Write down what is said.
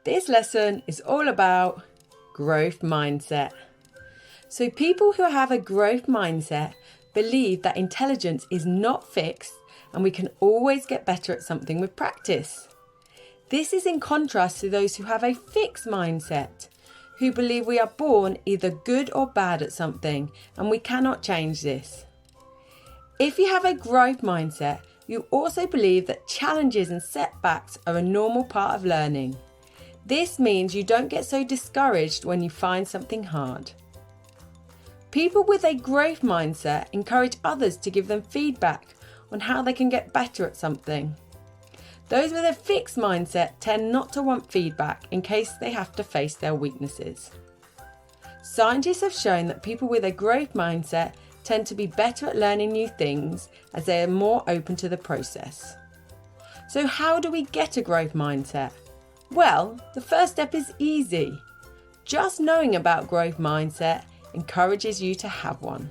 This lesson is all about growth mindset. So people who have a growth mindset believe that intelligence is not fixed and we can always get better at something with practice. This is in contrast to those who have a fixed mindset, who believe we are born either good or bad at something and we cannot change this. If you have a growth mindset, you also believe that challenges and setbacks are a normal part of learning. This means you don't get so discouraged when you find something hard. People with a growth mindset encourage others to give them feedback on how they can get better at something. Those with a fixed mindset tend not to want feedback in case they have to face their weaknesses. Scientists have shown that people with a growth mindset tend to be better at learning new things as they are more open to the process. So how do we get a growth mindset? Well, the first step is easy. Just knowing about growth mindset encourages you to have one.